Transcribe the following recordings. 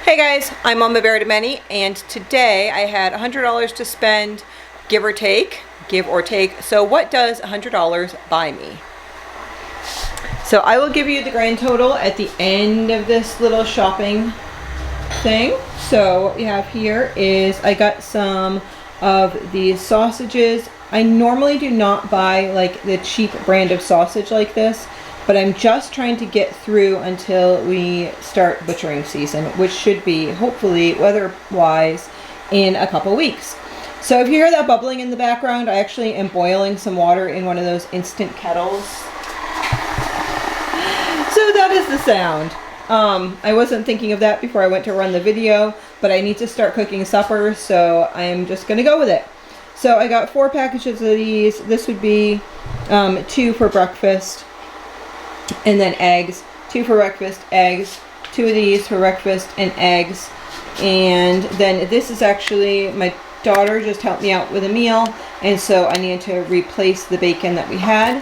Hey guys, I'm Mama Bear to Many, and today I had $100 to spend, give or take. So what does $100 buy me? So I will give you the grand total at the end of this little shopping thing. So what we have here is I got some of these sausages. I normally do not buy like the cheap brand of sausage like this, but I'm just trying to get through until we start butchering season, which should be hopefully weather-wise in a couple weeks. So if you hear that bubbling in the background, I actually am boiling some water in one of those instant kettles. So that is the sound. I wasn't thinking of that before I went to run the video, but I need to start cooking supper, so I am just gonna go with it. So I got 4 packages of these. This would be 2 for breakfast. And then eggs, 2 for breakfast, eggs, 2 of these for breakfast and eggs. And then this is actually, my daughter just helped me out with a meal, and so I needed to replace the bacon that we had.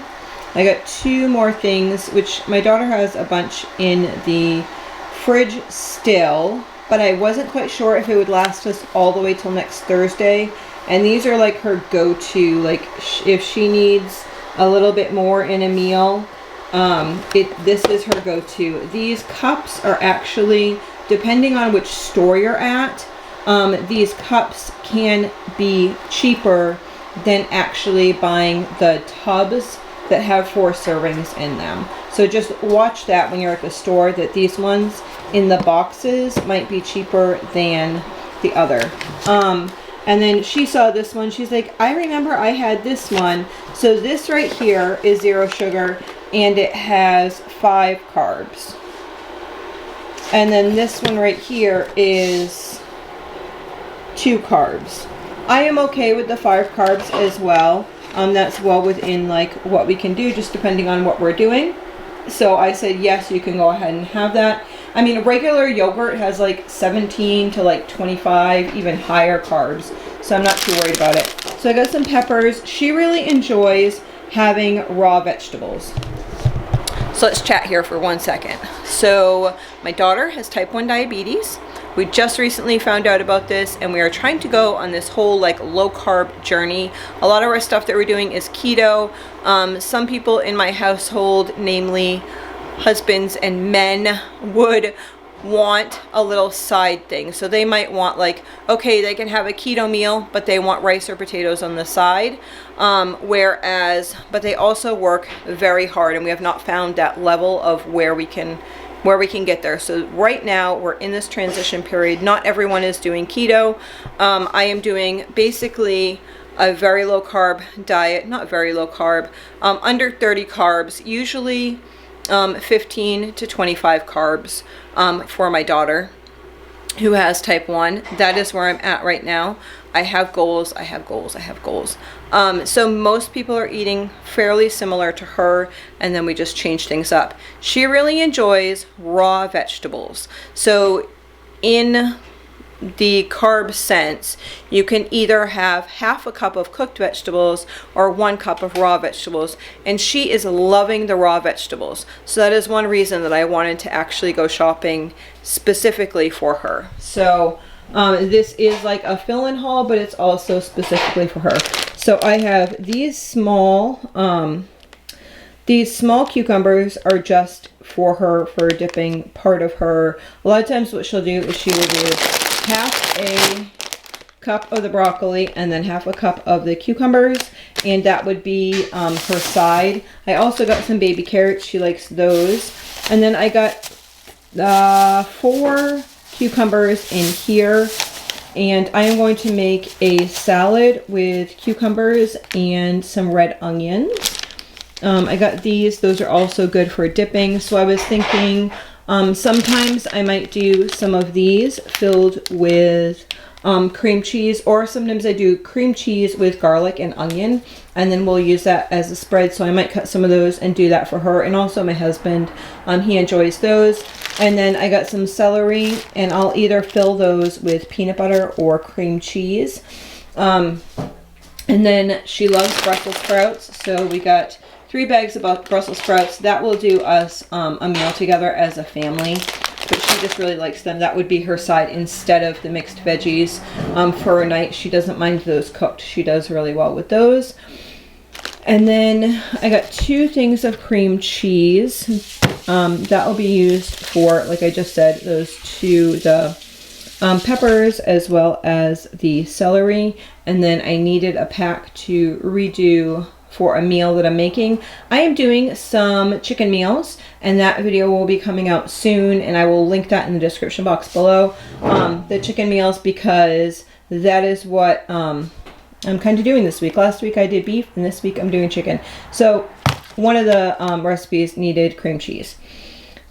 I got 2 more things, which my daughter has a bunch in the fridge still, but I wasn't quite sure if it would last us all the way till next Thursday. And these are like her go-to, like if she needs a little bit more in a meal, this is her go-to. These cups are actually, depending on which store you're at, these cups can be cheaper than actually buying the tubs that have 4 servings in them. So just watch that when you're at the store, that these ones in the boxes might be cheaper than the other. And then she saw this one. She's like, I remember I had this one. So this right here is 0 sugar, and it has 5 carbs. And then this one right here is 2 carbs. I am okay with the 5 carbs as well. That's well within like what we can do, just depending on what we're doing. So I said, yes, you can go ahead and have that. I mean, regular yogurt has like 17 to like 25, even higher carbs. So I'm not too worried about it. So I got some peppers. She really enjoys having raw vegetables. So let's chat here for 1 second. So my daughter has type 1 diabetes. We just recently found out about this, and we are trying to go on this whole like low carb journey. A lot of our stuff that we're doing is keto. Some people in my household, namely husbands and men, would want a little side thing. So they might want like, okay, they can have a keto meal, but they want rice or potatoes on the side. But they also work very hard, and we have not found that level of where we can get there. So right now we're in this transition period. Not everyone is doing keto. I am doing basically a very low carb diet, not very low carb, under 30 carbs, usually 15 to 25 carbs for my daughter who has type 1. That is where I'm at right now. I have goals. So most people are eating fairly similar to her, and then we just change things up. She really enjoys raw vegetables. So in the carb sense, you can either have half a cup of cooked vegetables or 1 cup of raw vegetables, and she is loving the raw vegetables. So that is one reason that I wanted to actually go shopping specifically for her. So this is like a fill-in haul, but it's also specifically for her. So I have these small cucumbers are just for her, for dipping part of her. A lot of times what she'll do is she will do half a cup of the broccoli and then half a cup of the cucumbers, and that would be her side. I also got some baby carrots. She likes those. And then I got 4 cucumbers in here, and I am going to make a salad with cucumbers and some red onions. I got these. Those are also good for dipping. So I was thinking sometimes I might do some of these filled with cream cheese, or sometimes I do cream cheese with garlic and onion, and then we'll use that as a spread. So I might cut some of those and do that for her, and also my husband. He enjoys those. And then I got some celery, and I'll either fill those with peanut butter or cream cheese. And then she loves Brussels sprouts, so we got 3 bags of Brussels sprouts. That will do us a meal together as a family. but she just really likes them. That would be her side instead of the mixed veggies for a night. She doesn't mind those cooked. She does really well with those. And then I got 2 things of cream cheese. That will be used for, like I just said, those 2, the peppers as well as the celery. And then I needed a pack to redo for a meal that I'm making. I am doing some chicken meals, and that video will be coming out soon, and I will link that in the description box below. The chicken meals, because that is what I'm kind of doing this week. Last week I did beef, and this week I'm doing chicken. So one of the recipes needed cream cheese.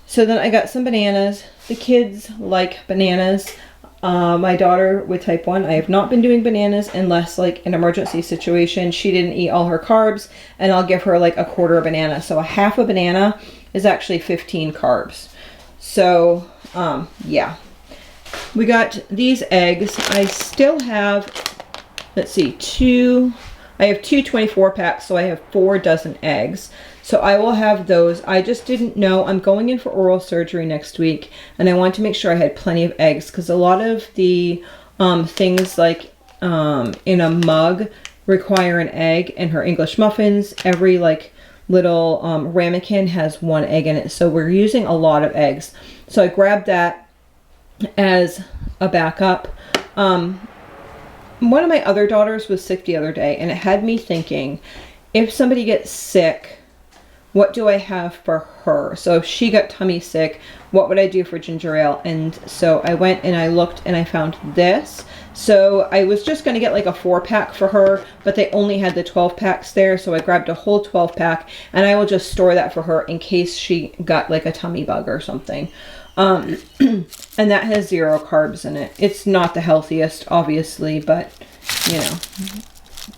So then I got some bananas. The kids like bananas. My daughter with type 1, I have not been doing bananas unless like an emergency situation. She didn't eat all her carbs, and I'll give her like a quarter of banana. So a half a banana is actually 15 carbs. So yeah, we got these eggs. I still have, let's see, I have 2 24 packs, so I have 4 dozen eggs. So I will have those. I just didn't know. I'm going in for oral surgery next week, and I wanted to make sure I had plenty of eggs, because a lot of the things like in a mug require an egg, and her English muffins, every like little ramekin has 1 egg in it. So we're using a lot of eggs. So I grabbed that as a backup. One of my other daughters was sick the other day, and it had me thinking, if somebody gets sick, what do I have for her? So if she got tummy sick, what would I do for ginger ale? And so I went and I looked and I found this. So I was just going to get like a 4-pack for her, but they only had the 12 packs there. So I grabbed a whole 12 pack, and I will just store that for her in case she got like a tummy bug or something. And that has 0 carbs in it. It's not the healthiest, obviously, but you know,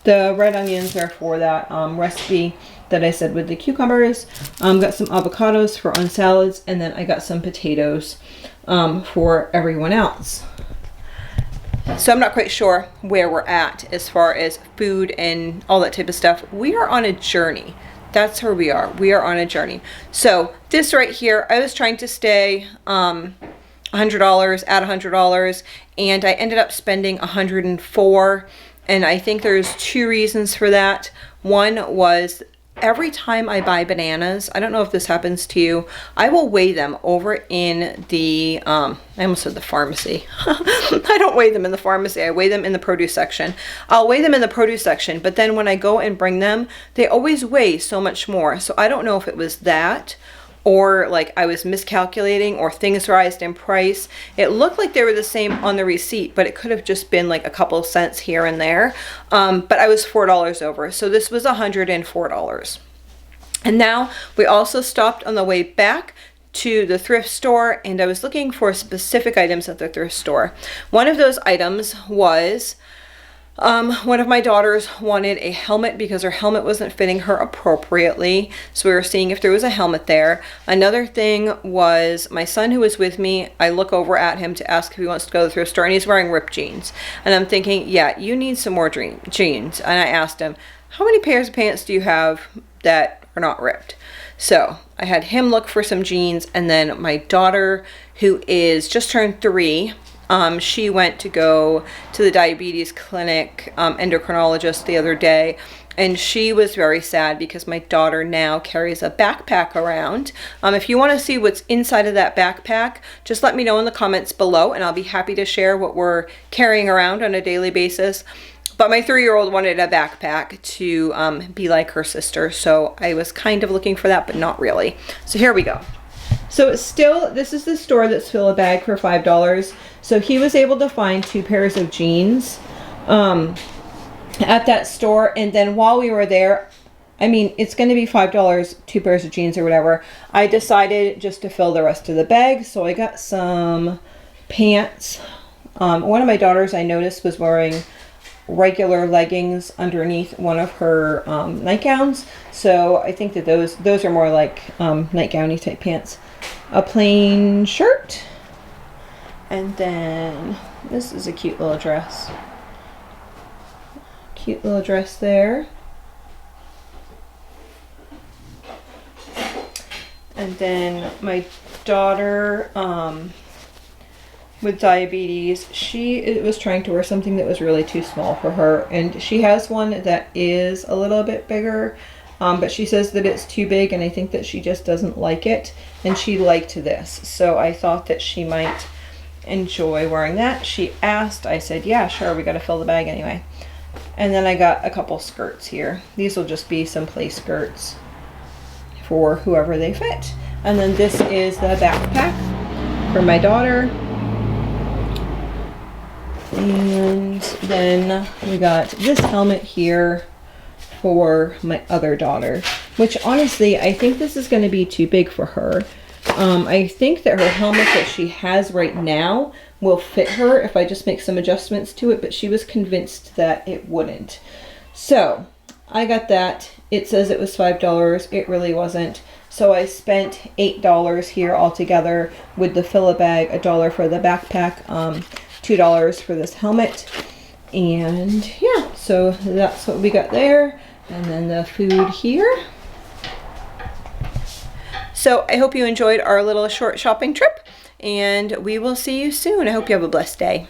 the red onions are for that recipe that I said with the cucumbers. Got some avocados for on salads, and then I got some potatoes for everyone else. So I'm not quite sure where we're at as far as food and all that type of stuff. We are on a journey. That's where we are. We are on a journey. So this right here, I was trying to stay $100 at $100, and I ended up spending $104. And I think there's 2 reasons for that. One was, every time I buy bananas, I don't know if this happens to you, I will weigh them over in the, I almost said the pharmacy. I don't weigh them in the pharmacy. I weigh them in the produce section. I'll weigh them in the produce section, but then when I go and bring them, they always weigh so much more. So I don't know if it was that, or like I was miscalculating, or things rised in price. It looked like they were the same on the receipt, but it could have just been like a couple of cents here and there. But I was $4 over. So this was $104. And now we also stopped on the way back to the thrift store, and I was looking for specific items at the thrift store. One of those items was, one of my daughters wanted a helmet because her helmet wasn't fitting her appropriately. So we were seeing if there was a helmet there. Another thing was my son, who was with me. I look over at him to ask if he wants to go to the thrift store, and he's wearing ripped jeans. And I'm thinking, yeah, you need some more jeans. And I asked him, how many pairs of pants do you have that are not ripped? So I had him look for some jeans, and then my daughter, who is just turned 3, she went to go to the diabetes clinic endocrinologist the other day, and she was very sad because my daughter now carries a backpack around. If you want to see what's inside of that backpack, just let me know in the comments below, and I'll be happy to share what we're carrying around on a daily basis. But my 3-year-old wanted a backpack to be like her sister, so I was kind of looking for that, but not really. So here we go. So it's still, this is the store that's still a bag for $5. So he was able to find 2 pairs of jeans at that store. And then while we were there, I mean, it's going to be $5, 2 pairs of jeans or whatever. I decided just to fill the rest of the bag. So I got some pants. One of my daughters, I noticed, was wearing regular leggings underneath one of her nightgowns. So I think that those are more like nightgowny type pants. A plain shirt, and then this is a cute little dress. Cute little dress there. And then my daughter with diabetes, she was trying to wear something that was really too small for her, and she has one that is a little bit bigger, but she says that it's too big, and I think that she just doesn't like it, and she liked this, so I thought that she might enjoy wearing that. She asked, I said yeah, sure, we got to fill the bag anyway. And then I got a couple skirts here. These will just be some play skirts for whoever they fit. And then this is the backpack for my daughter. And then we got this helmet here for my other daughter, which honestly, I think this is going to be too big for her. I think that her helmet that she has right now will fit her if I just make some adjustments to it, but she was convinced that it wouldn't. So I got that. It says it was $5. It really wasn't. So I spent $8 here altogether with the fill a bag, $1 for the backpack, $2 for this helmet. And yeah, so that's what we got there. And then the food here. So I hope you enjoyed our little short shopping trip, and we will see you soon. I hope you have a blessed day.